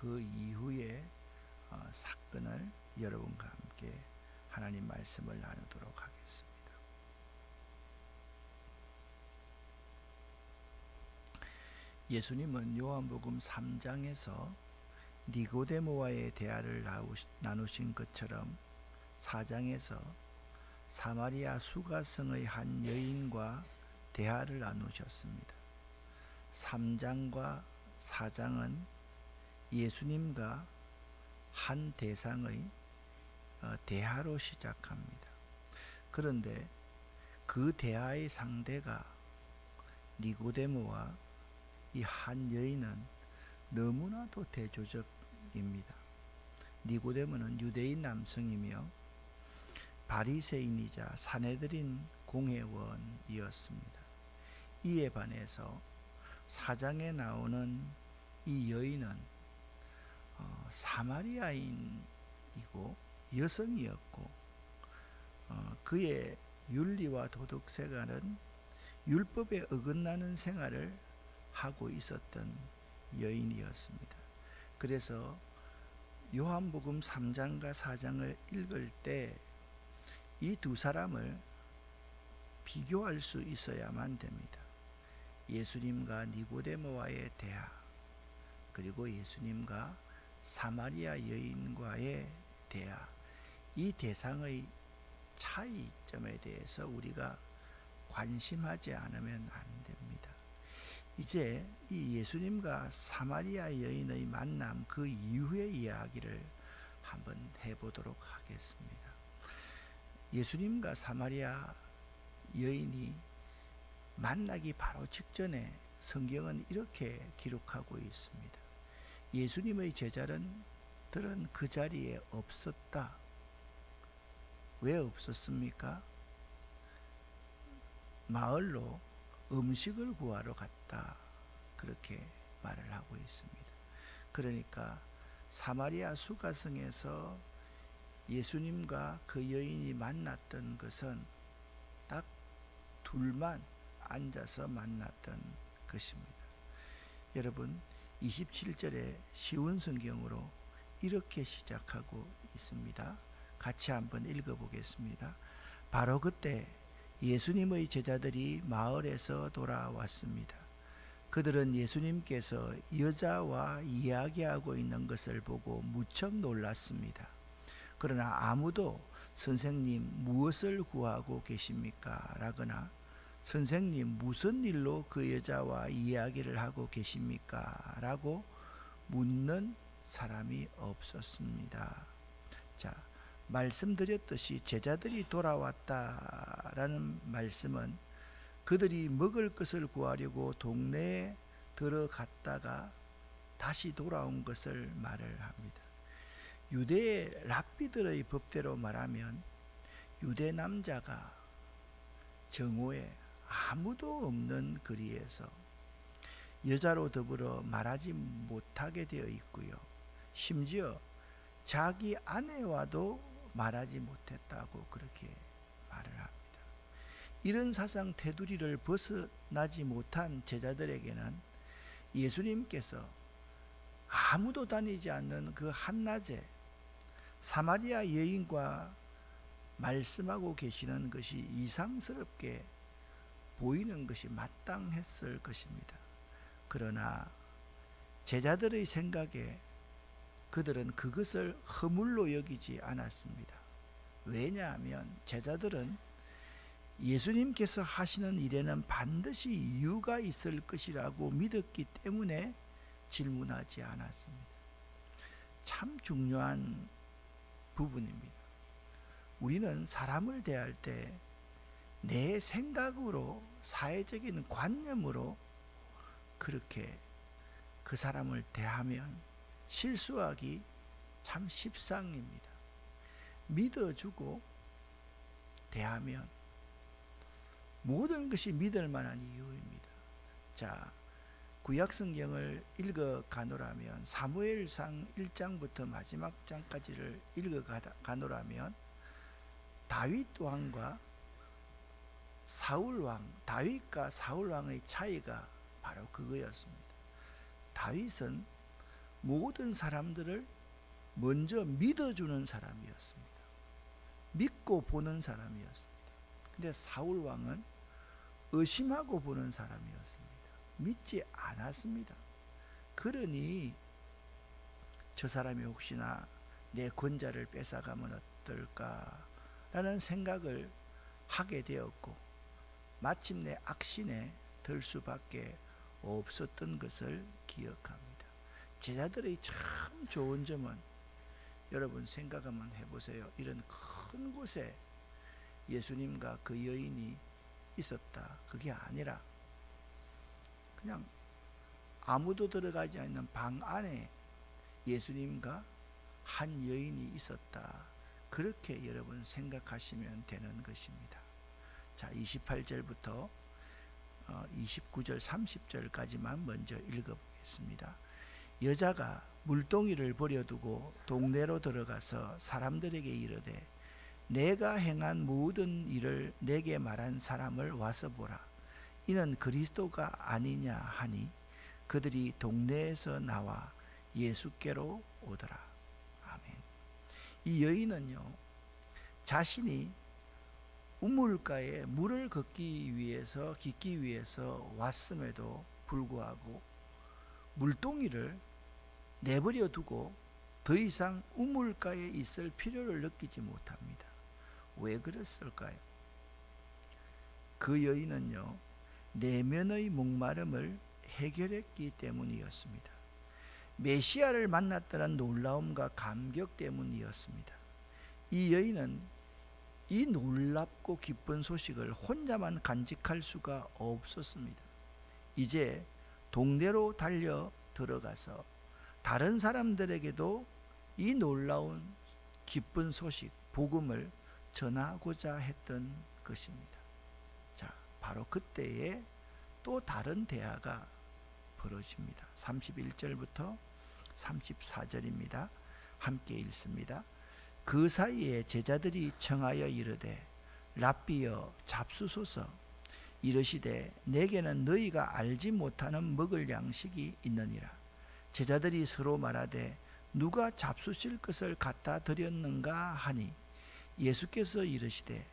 그 이후의 사건을 여러분과 함께 하나님 말씀을 나누도록 하겠습니다. 예수님은 요한복음 3장에서 니고데모와의 대화를 나누신 것처럼 4장에서 사마리아 수가성의 한 여인과 대화를 나누셨습니다. 3장과 4장은 예수님과 한 대상의 대화로 시작합니다. 그런데 그 대화의 상대가 니고데모와 이 한 여인은 너무나도 대조적입니다. 니고데모는 유대인 남성이며 바리새인이자 산헤드린 공회원이었습니다. 이에 반해서 4장에 나오는 이 여인은 사마리아인이고 여성이었고 그의 윤리와 도덕 생활은 율법에 어긋나는 생활을 하고 있었던 여인이었습니다. 그래서 요한복음 3장과 4장을 읽을 때 이 두 사람을 비교할 수 있어야만 됩니다. 예수님과 니고데모와의 대화, 그리고 예수님과 사마리아 여인과의 대화, 이 대상의 차이점에 대해서 우리가 관심하지 않으면 안 됩니다. 이제 이 예수님과 사마리아 여인의 만남 그 이후의 이야기를 한번 해보도록 하겠습니다. 예수님과 사마리아 여인이 만나기 바로 직전에 성경은 이렇게 기록하고 있습니다. 예수님의 제자들은 그 자리에 없었다. 왜 없었습니까? 마을로 음식을 구하러 갔다. 그렇게 말을 하고 있습니다. 그러니까 사마리아 수가성에서 예수님과 그 여인이 만났던 것은 딱 둘만 앉아서 만났던 것입니다. 여러분, 27절에 쉬운 성경으로 이렇게 시작하고 있습니다. 같이 한번 읽어보겠습니다. 바로 그때 예수님의 제자들이 마을에서 돌아왔습니다. 그들은 예수님께서 여자와 이야기하고 있는 것을 보고 무척 놀랐습니다. 그러나 아무도 선생님 무엇을 구하고 계십니까? 라거나 선생님 무슨 일로 그 여자와 이야기를 하고 계십니까? 라고 묻는 사람이 없었습니다. 자, 말씀드렸듯이 제자들이 돌아왔다라는 말씀은 그들이 먹을 것을 구하려고 동네에 들어갔다가 다시 돌아온 것을 말을 합니다. 유대의 랍비들의 법대로 말하면 유대 남자가 정오에 아무도 없는 거리에서 여자로 더불어 말하지 못하게 되어 있고요. 심지어 자기 아내와도 말하지 못했다고 그렇게 말을 합니다. 이런 사상 테두리를 벗어나지 못한 제자들에게는 예수님께서 아무도 다니지 않는 그 한낮에 사마리아 여인과 말씀하고 계시는 것이 이상스럽게 보이는 것이 마땅했을 것입니다. 그러나 제자들의 생각에 그들은 그것을 허물로 여기지 않았습니다. 왜냐하면 제자들은 예수님께서 하시는 일에는 반드시 이유가 있을 것이라고 믿었기 때문에 질문하지 않았습니다. 참 중요한 부분입니다. 우리는 사람을 대할 때 내 생각으로, 사회적인 관념으로 그렇게 그 사람을 대하면 실수하기 참 십상입니다. 믿어주고 대하면 모든 것이 믿을 만한 이유입니다. 자, 구약성경을 읽어가노라면 사무엘상 1장부터 마지막 장까지를 읽어가노라면 다윗 왕과 사울왕, 다윗과 사울왕의 차이가 바로 그거였습니다. 다윗은 모든 사람들을 먼저 믿어주는 사람이었습니다. 믿고 보는 사람이었습니다. 근데 사울 왕은 의심하고 보는 사람이었습니다. 믿지 않았습니다. 그러니 저 사람이 혹시나 내 권자를 뺏어가면 어떨까라는 생각을 하게 되었고, 마침내 악신에 들 수밖에 없었던 것을 기억합니다. 제자들의 참 좋은 점은, 여러분 생각 한번 해보세요. 이런 큰 곳에 예수님과 그 여인이 있었다, 그게 아니라 그냥 아무도 들어가지 않는 방 안에 예수님과 한 여인이 있었다, 그렇게 여러분 생각하시면 되는 것입니다. 자, 28절부터 29절 30절까지만 먼저 읽어보겠습니다. 여자가 물동이를 버려두고 동네로 들어가서 사람들에게 이르되, 내가 행한 모든 일을 내게 말한 사람을 와서 보라. 이는 그리스도가 아니냐 하니 그들이 동네에서 나와 예수께로 오더라. 아멘. 이 여인은요, 자신이 우물가에 물을 걷기 위해서 왔음에도 불구하고 물동이를 내버려 두고 더 이상 우물가에 있을 필요를 느끼지 못합니다. 왜 그랬을까요? 그 여인은요, 내면의 목마름을 해결했기 때문이었습니다. 메시아를 만났다는 놀라움과 감격 때문이었습니다. 이 여인은 이 놀랍고 기쁜 소식을 혼자만 간직할 수가 없었습니다. 이제 동네로 달려 들어가서 다른 사람들에게도 이 놀라운 기쁜 소식, 복음을 전하고자 했던 것입니다. 자, 바로 그때에 또 다른 대화가 벌어집니다. 31절부터 34절입니다. 함께 읽습니다. 그 사이에 제자들이 청하여 이르되, 랍비여 잡수소서. 이르시되, 내게는 너희가 알지 못하는 먹을 양식이 있느니라. 제자들이 서로 말하되, 누가 잡수실 것을 갖다 드렸는가 하니, 예수께서 이르시되,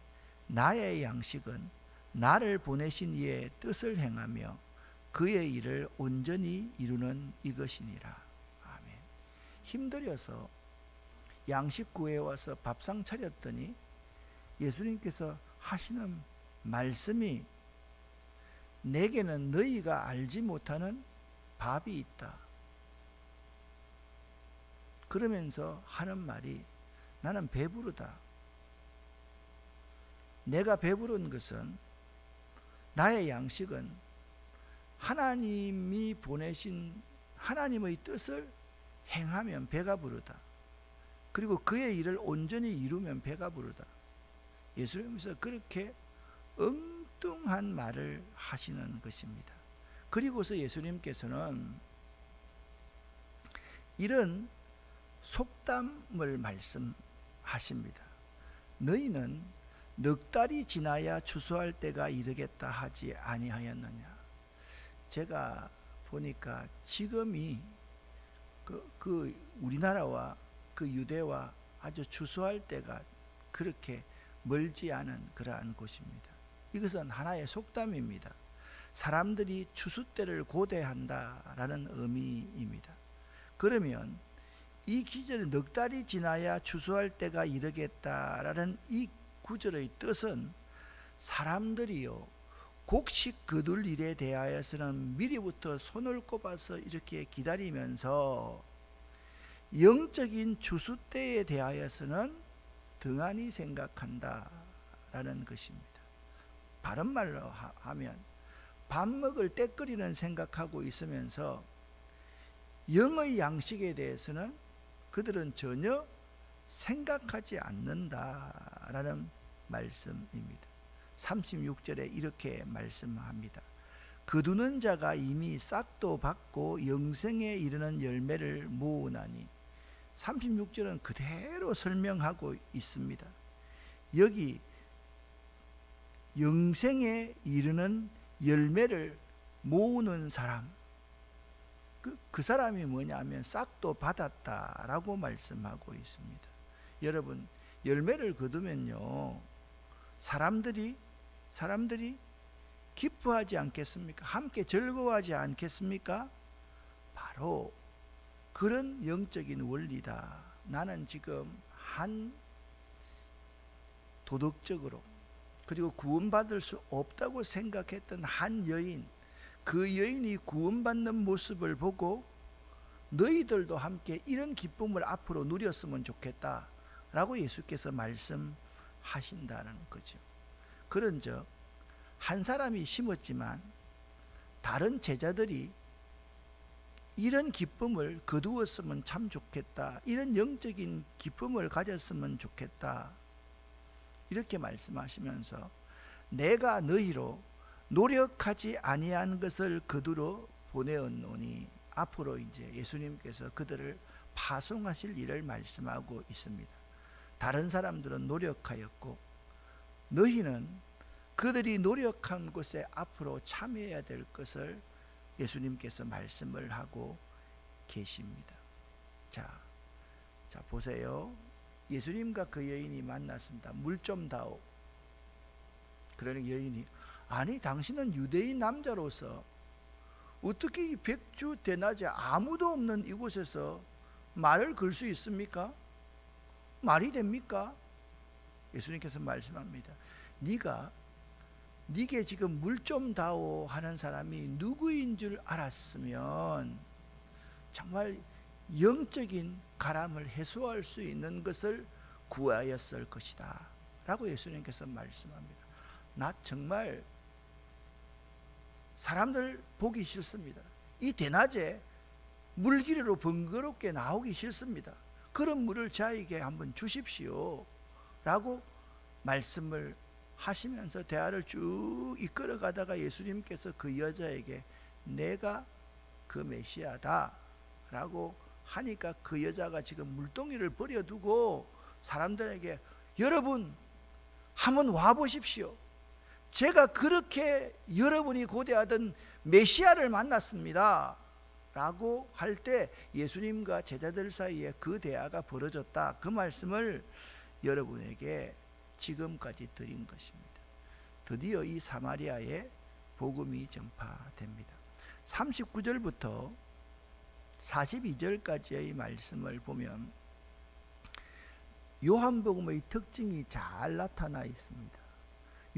나의 양식은 나를 보내신 이의 뜻을 행하며 그의 일을 온전히 이루는 이것이니라. 아멘. 힘들여서 양식 구해와서 밥상 차렸더니 예수님께서 하시는 말씀이, 내게는 너희가 알지 못하는 밥이 있다. 그러면서 하는 말이, 나는 배부르다. 내가 배부른 것은, 나의 양식은 하나님이 보내신 하나님의 뜻을 행하면 배가 부르다. 그리고 그의 일을 온전히 이루면 배가 부르다. 예수님께서 그렇게 엉뚱한 말을 하시는 것입니다. 그리고서 예수님께서는 이런 속담을 말씀하십니다. 너희는 넉 달이 지나야 추수할 때가 이르겠다 하지 아니하였느냐. 제가 보니까 지금이 그 우리나라와 그 유대와 아주 추수할 때가 그렇게 멀지 않은 그러한 곳입니다. 이것은 하나의 속담입니다. 사람들이 추수 때를 고대한다라는 의미입니다. 그러면 이 기절에 넉 달이 지나야 추수할 때가 이르겠다라는 이 구절의 뜻은, 사람들이요 곡식 거둘 일에 대하여서는 미리부터 손을 꼽아서 이렇게 기다리면서 영적인 추수 때에 대하여서는 등한히 생각한다라는 것입니다. 바른 말로 하면 밥 먹을 때거리는 생각하고 있으면서 영의 양식에 대해서는 그들은 전혀 생각하지 않는다라는 말씀입니다. 36절에 이렇게 말씀합니다. 거두는 자가 이미 싹도 받고 영생에 이르는 열매를 모으나니. 36절은 그대로 설명하고 있습니다. 여기 영생에 이르는 열매를 모으는 사람, 그 사람이 뭐냐면 싹도 받았다라고 말씀하고 있습니다. 여러분, 열매를 거두면요, 사람들이 기뻐하지 않겠습니까? 함께 즐거워하지 않겠습니까? 바로 그런 영적인 원리다. 나는 지금 한 도덕적으로 그리고 구원받을 수 없다고 생각했던 한 여인, 그 여인이 구원받는 모습을 보고 너희들도 함께 이런 기쁨을 앞으로 누렸으면 좋겠다 라고 예수께서 말씀하신다는 거죠. 그런즉 한 사람이 심었지만 다른 제자들이 이런 기쁨을 거두었으면 참 좋겠다, 이런 영적인 기쁨을 가졌으면 좋겠다, 이렇게 말씀하시면서 내가 너희로 노력하지 아니한 것을 거두러 보내었노니, 앞으로 이제 예수님께서 그들을 파송하실 일을 말씀하고 있습니다. 다른 사람들은 노력하였고 너희는 그들이 노력한 곳에 앞으로 참여해야 될 것을 예수님께서 말씀을 하고 계십니다. 자 보세요. 예수님과 그 여인이 만났습니다. 물 좀 다오. 그러니 여인이, 아니 당신은 유대인 남자로서 어떻게 이 백주 대낮에 아무도 없는 이곳에서 말을 걸 수 있습니까? 말이 됩니까? 예수님께서 말씀합니다. 네게 지금 물 좀 다오 하는 사람이 누구인 줄 알았으면 정말 영적인 가람을 해소할 수 있는 것을 구하였을 것이다 라고 예수님께서 말씀합니다. 나 정말 사람들 보기 싫습니다. 이 대낮에 물길이로 번거롭게 나오기 싫습니다. 그런 물을 저에게 한번 주십시오 라고 말씀을 하시면서 대화를 쭉 이끌어 가다가 예수님께서 그 여자에게 내가 그 메시아다 라고 하니까 그 여자가 지금 물동이를 버려두고 사람들에게, 여러분 한번 와보십시오. 제가 그렇게 여러분이 고대하던 메시아를 만났습니다 라고 할 때 예수님과 제자들 사이에 그 대화가 벌어졌다, 그 말씀을 여러분에게 지금까지 드린 것입니다. 드디어 이 사마리아에 복음이 전파됩니다. 39절부터 42절까지의 말씀을 보면 요한복음의 특징이 잘 나타나 있습니다.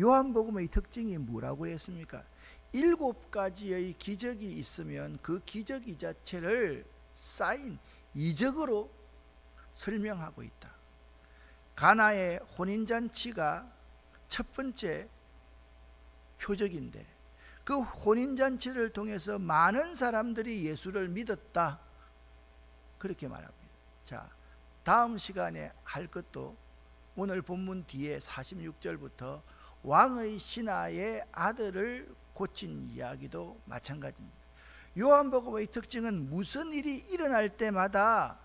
요한복음의 특징이 뭐라고 했습니까? 7가지의 기적이 있으면 그 기적이 자체를 쌓인 이적으로 설명하고 있다. 가나의 혼인잔치가 첫 번째 표적인데 그 혼인잔치를 통해서 많은 사람들이 예수를 믿었다, 그렇게 말합니다. 자, 다음 시간에 할 것도 오늘 본문 뒤에 46절부터 왕의 신하의 아들을 고친 이야기도 마찬가지입니다. 요한복음의 특징은 무슨 일이 일어날 때마다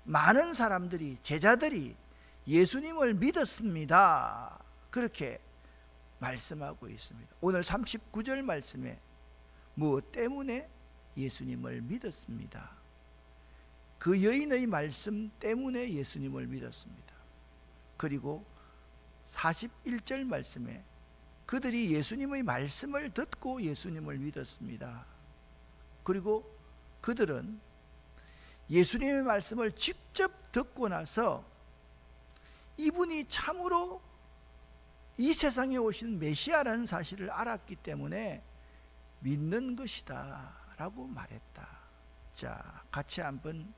많은 사람들이, 제자들이 예수님을 믿었습니다, 그렇게 말씀하고 있습니다. 오늘 39절 말씀에 무엇 때문에 예수님을 믿었습니다. 그 여인의 말씀 때문에 예수님을 믿었습니다. 그리고 41절 말씀에 그들이 예수님의 말씀을 듣고 예수님을 믿었습니다. 그리고 그들은 예수님의 말씀을 직접 듣고 나서 이분이 참으로 이 세상에 오신 메시아라는 사실을 알았기 때문에 믿는 것이다 라고 말했다. 자, 같이 한번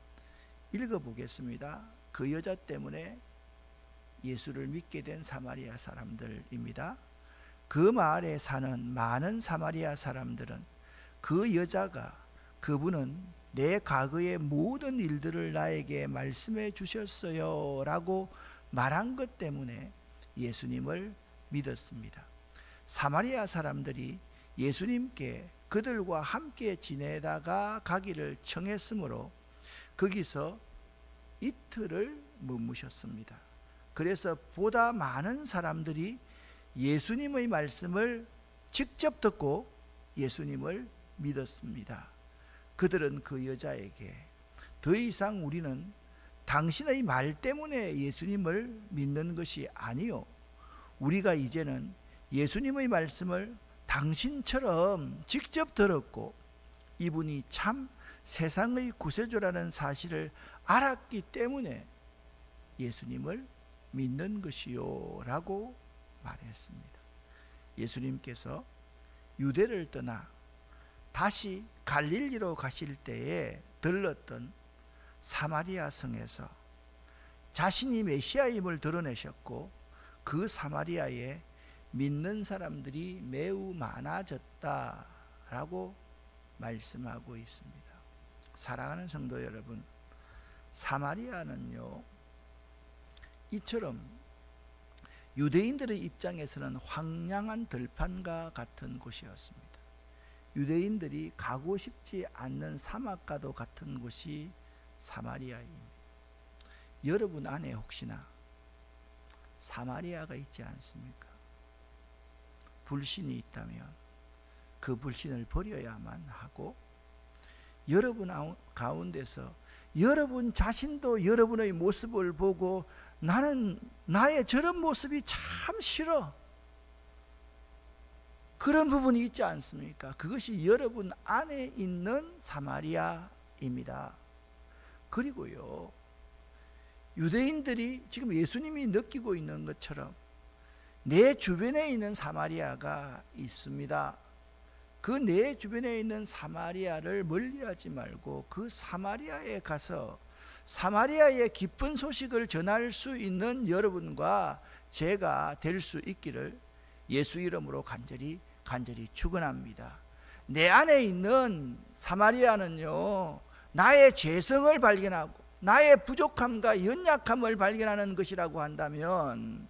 읽어보겠습니다. 그 여자 때문에 예수를 믿게 된 사마리아 사람들입니다. 그 마을에 사는 많은 사마리아 사람들은 그 여자가, 그분은 내 과거의 모든 일들을 나에게 말씀해 주셨어요 라고 말한 것 때문에 예수님을 믿었습니다. 사마리아 사람들이 예수님께 그들과 함께 지내다가 가기를 청했으므로 거기서 이틀을 머무셨습니다. 그래서 보다 많은 사람들이 예수님의 말씀을 직접 듣고 예수님을 믿었습니다. 그들은 그 여자에게 더 이상 우리는 당신의 말 때문에 예수님을 믿는 것이 아니요, 우리가 이제는 예수님의 말씀을 당신처럼 직접 들었고 이분이 참 세상의 구세주라는 사실을 알았기 때문에 예수님을 믿는 것이요 라고 말했습니다. 예수님께서 유대를 떠나 다시 갈릴리로 가실 때에 들렀던 사마리아 성에서 자신이 메시아임을 드러내셨고 그 사마리아에 믿는 사람들이 매우 많아졌다라고 말씀하고 있습니다. 사랑하는 성도 여러분, 사마리아는요, 이처럼 유대인들의 입장에서는 황량한 들판과 같은 곳이었습니다. 유대인들이 가고 싶지 않는 사막과도 같은 곳이 사마리아입니다. 여러분 안에 혹시나 사마리아가 있지 않습니까? 불신이 있다면 그 불신을 버려야만 하고, 여러분 가운데서 여러분 자신도 여러분의 모습을 보고 나는 나의 저런 모습이 참 싫어, 그런 부분이 있지 않습니까? 그것이 여러분 안에 있는 사마리아입니다. 그리고요, 유대인들이 지금 예수님이 느끼고 있는 것처럼 내 주변에 있는 사마리아가 있습니다. 그 내 주변에 있는 사마리아를 멀리하지 말고 그 사마리아에 가서 사마리아의 기쁜 소식을 전할 수 있는 여러분과 제가 될 수 있기를 예수 이름으로 간절히 축원합니다. 내 안에 있는 사마리아는요, 나의 죄성을 발견하고 나의 부족함과 연약함을 발견하는 것이라고 한다면,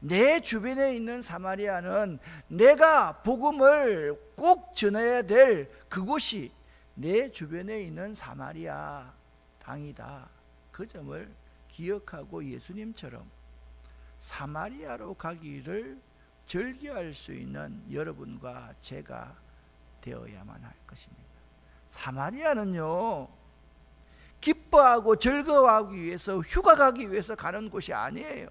내 주변에 있는 사마리아는 내가 복음을 꼭 전해야 될 그곳이 내 주변에 있는 사마리아 땅이다, 그 점을 기억하고 예수님처럼 사마리아로 가기를 절기할 수 있는 여러분과 제가 되어야만 할 것입니다. 사마리아는요, 기뻐하고 즐거워하기 위해서, 휴가 가기 위해서 가는 곳이 아니에요.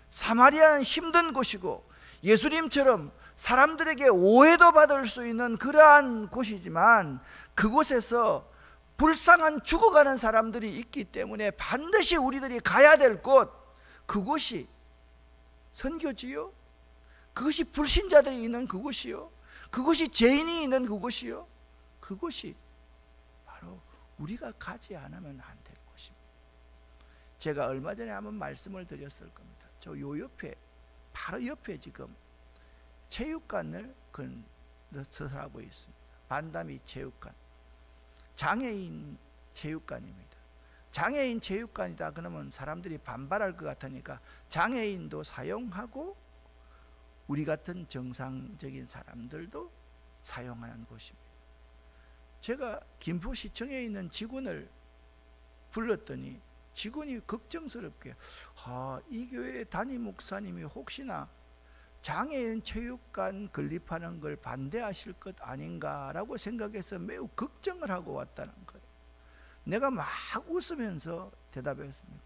사마리아는 힘든 곳이고 예수님처럼 사람들에게 오해도 받을 수 있는 그러한 곳이지만, 그곳에서 불쌍한 죽어가는 사람들이 있기 때문에 반드시 우리들이 가야 될 곳, 그곳이 선교지요, 그것이 불신자들이 있는 그곳이요, 그것이 죄인이 있는 그곳이요, 그곳이 바로 우리가 가지 않으면 안 될 곳입니다. 제가 얼마 전에 한번 말씀을 드렸을 겁니다. 저 요 옆에, 바로 옆에 지금 체육관을 건설하고 있습니다. 반다미 체육관, 장애인 체육관입니다. 장애인 체육관이다 그러면 사람들이 반발할 것 같으니까 장애인도 사용하고 우리 같은 정상적인 사람들도 사용하는 곳입니다. 제가 김포시청에 있는 직원을 불렀더니 직원이 걱정스럽게, 이 교회 담임 목사님이 혹시나 장애인 체육관 건립하는 걸 반대하실 것 아닌가라고 생각해서 매우 걱정을 하고 왔다는 거예요. 내가 막 웃으면서 대답했습니다.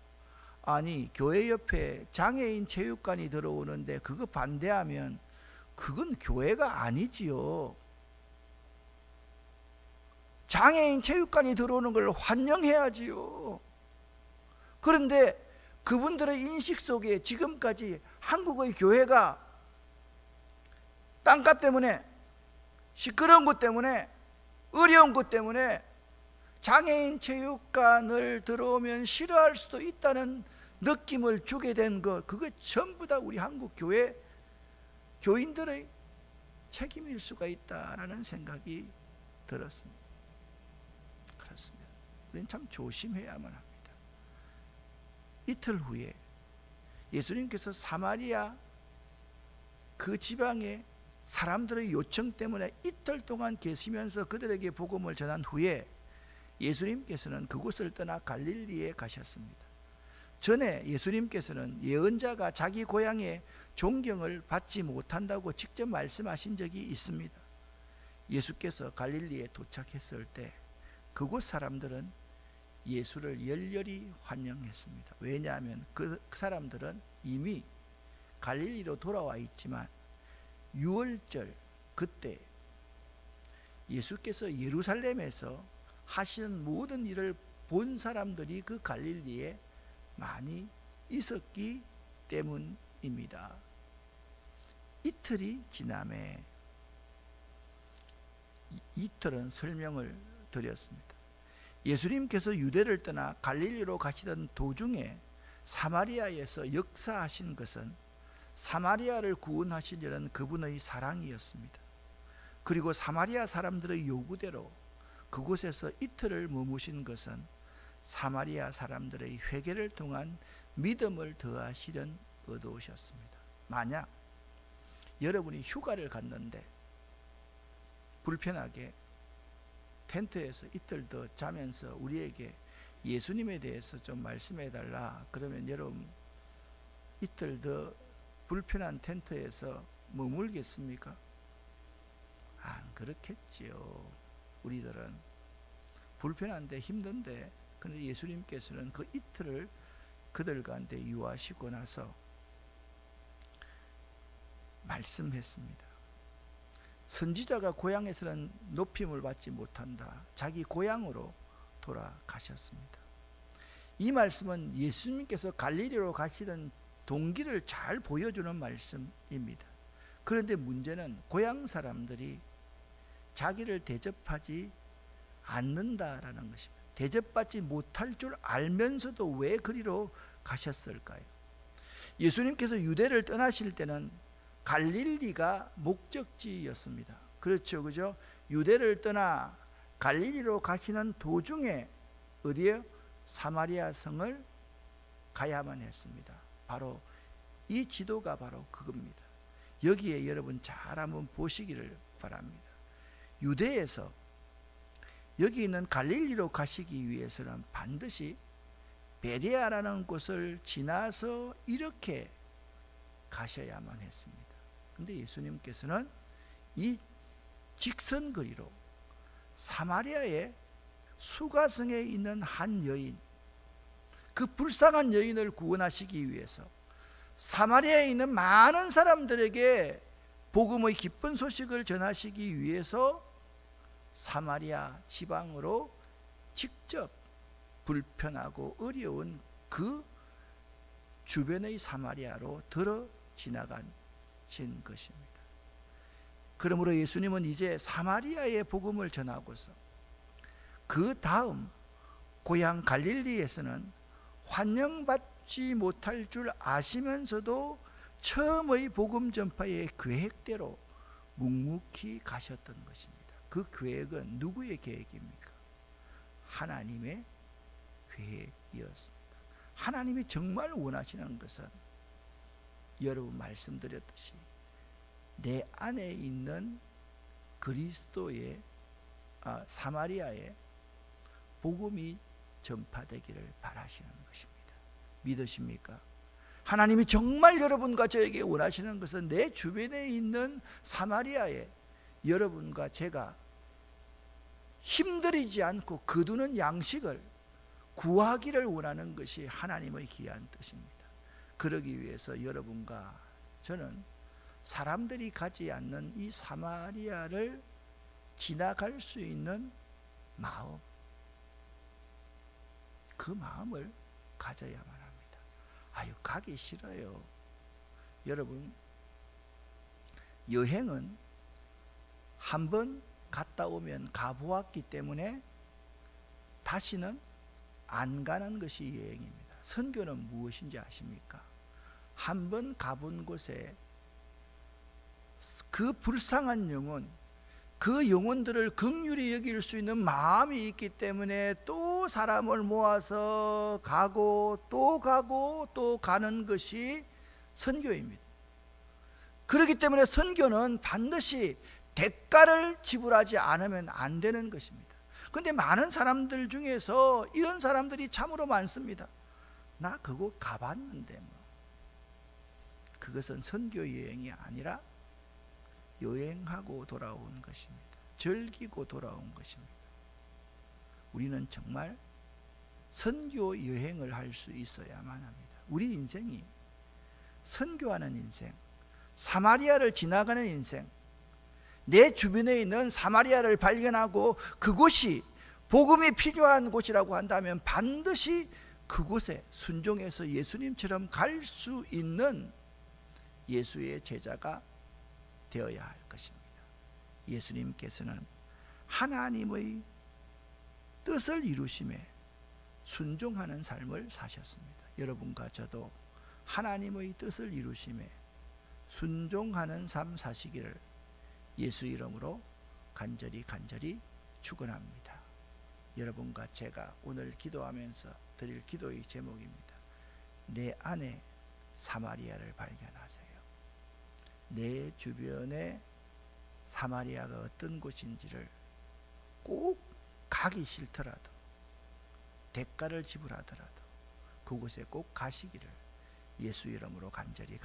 아니, 교회 옆에 장애인 체육관이 들어오는데 그거 반대하면 그건 교회가 아니지요. 장애인 체육관이 들어오는 걸 환영해야지요. 그런데 그분들의 인식 속에 지금까지 한국의 교회가 땅값 때문에, 시끄러운 것 때문에, 어려운 것 때문에 장애인 체육관을 들어오면 싫어할 수도 있다는 느낌을 주게 된 것, 그거 전부 다 우리 한국 교회 교인들의 책임일 수가 있다라는 생각이 들었습니다. 그렇습니다. 우리는 참 조심해야만 합니다. 이틀 후에 예수님께서 사마리아 그 지방에 사람들의 요청 때문에 이틀 동안 계시면서 그들에게 복음을 전한 후에 예수님께서는 그곳을 떠나 갈릴리에 가셨습니다. 전에 예수님께서는 예언자가 자기 고향에 존경을 받지 못한다고 직접 말씀하신 적이 있습니다. 예수께서 갈릴리에 도착했을 때 그곳 사람들은 예수를 열렬히 환영했습니다. 왜냐하면 그 사람들은 이미 갈릴리로 돌아와 있지만 유월절 그때 예수께서 예루살렘에서 하시는 모든 일을 본 사람들이 그 갈릴리에 많이 있었기 때문입니다. 이틀이 지남에 이틀은 설명을 드렸습니다. 예수님께서 유대를 떠나 갈릴리로 가시던 도중에 사마리아에서 역사하신 것은 사마리아를 구원하시려는 그분의 사랑이었습니다. 그리고 사마리아 사람들의 요구대로 그곳에서 이틀을 머무신 것은 사마리아 사람들의 회개를 통한 믿음을 더하시려는 의도셨습니다. 만약 여러분이 휴가를 갔는데 불편하게 텐트에서 이틀 더 자면서 우리에게 예수님에 대해서 좀 말씀해 달라 그러면 여러분 이틀 더 불편한 텐트에서 머물겠습니까? 안 그렇겠지요. 우리들은 불편한데 힘든데 근데 예수님께서는 그 이틀을 그들 가운데 유하시고 나서 말씀했습니다. 선지자가 고향에서는 높임을 받지 못한다. 자기 고향으로 돌아가셨습니다. 이 말씀은 예수님께서 갈릴리로 가시던 동기를 잘 보여주는 말씀입니다. 그런데 문제는 고향 사람들이 자기를 대접하지 않는다라는 것입니다. 대접받지 못할 줄 알면서도 왜 그리로 가셨을까요? 예수님께서 유대를 떠나실 때는 갈릴리가 목적지였습니다. 그렇죠, 그죠? 유대를 떠나 갈릴리로 가시는 도중에 어디에요? 사마리아 성을 가야만 했습니다. 바로 이 지도가 바로 그겁니다. 여기에 여러분 잘 한번 보시기를 바랍니다. 유대에서 여기 있는 갈릴리로 가시기 위해서는 반드시 베레아라는 곳을 지나서 이렇게 가셔야만 했습니다. 근데 예수님께서는 이 직선거리로 사마리아의 수가성에 있는 한 여인, 그 불쌍한 여인을 구원하시기 위해서 사마리아에 있는 많은 사람들에게 복음의 기쁜 소식을 전하시기 위해서 사마리아 지방으로 직접 불편하고 어려운 그 주변의 사마리아로 들어 지나가신 것입니다. 그러므로 예수님은 이제 사마리아의 복음을 전하고서 그 다음 고향 갈릴리에서는 환영받지 못할 줄 아시면서도 처음의 복음 전파의 계획대로 묵묵히 가셨던 것입니다. 그 계획은 누구의 계획입니까? 하나님의 계획이었습니다. 하나님이 정말 원하시는 것은 여러분 말씀드렸듯이 내 안에 있는 그리스도의 사마리아의 복음이 전파되기를 바라시는 것입니다. 믿으십니까? 하나님이 정말 여러분과 저에게 원하시는 것은 내 주변에 있는 사마리아에 여러분과 제가 힘들이지 않고 거두는 양식을 구하기를 원하는 것이 하나님의 귀한 뜻입니다. 그러기 위해서 여러분과 저는 사람들이 가지 않는 이 사마리아를 지나갈 수 있는 마음, 그 마음을 가져야만 합니다. 아유, 가기 싫어요. 여러분, 여행은 한번 갔다 오면 가보았기 때문에 다시는 안 가는 것이 여행입니다. 선교는 무엇인지 아십니까? 한번 가본 곳에 그 불쌍한 영혼, 그 영혼들을 긍휼히 여길 수 있는 마음이 있기 때문에 또 사람을 모아서 가고 또 가는 것이 선교입니다. 그렇기 때문에 선교는 반드시 대가를 지불하지 않으면 안 되는 것입니다. 그런데 많은 사람들 중에서 이런 사람들이 참으로 많습니다. 나 그거 가봤는데 뭐. 그것은 선교 여행이 아니라 여행하고 돌아온 것입니다. 즐기고 돌아온 것입니다. 우리는 정말 선교 여행을 할 수 있어야만 합니다. 우리 인생이 선교하는 인생, 사마리아를 지나가는 인생, 내 주변에 있는 사마리아를 발견하고 그곳이 복음이 필요한 곳이라고 한다면 반드시 그곳에 순종해서 예수님처럼 갈 수 있는 예수의 제자가 되어야 할 것입니다. 예수님께서는 하나님의 뜻을 이루심에 순종하는 삶을 사셨습니다. 여러분과 저도 하나님의 뜻을 이루심에 순종하는 삶 사시기를 예수 이름으로 간절히 축원합니다. 여러분과 제가 오늘 기도하면서 드릴 기도의 제목입니다. 내 안에 사마리아를 발견하세요. 내 주변에 사마리아가 어떤 곳인지를 꼭 가기 싫더라도 대가를 지불하더라도 그곳에 꼭 가시기를 예수 이름으로 간절히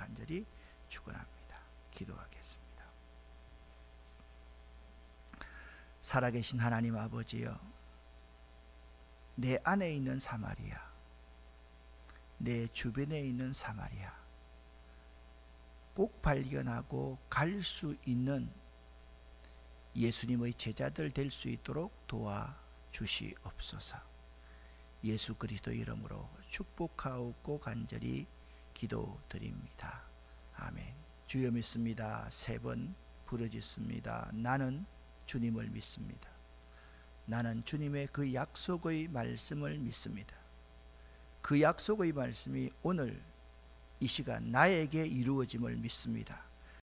축원합니다. 기도하겠습니다. 살아계신 하나님 아버지여, 내 안에 있는 사마리아, 내 주변에 있는 사마리아 꼭 발견하고 갈 수 있는 예수님의 제자들 될 수 있도록 도와주시옵소서. 예수 그리스도 이름으로 축복하옵고 간절히 기도드립니다. 아멘. 주여 믿습니다. 3번 부르짖습니다. 나는 주님을 믿습니다. 나는 주님의 그 약속의 말씀을 믿습니다. 그 약속의 말씀이 오늘 이 시간 나에게 이루어짐을 믿습니다.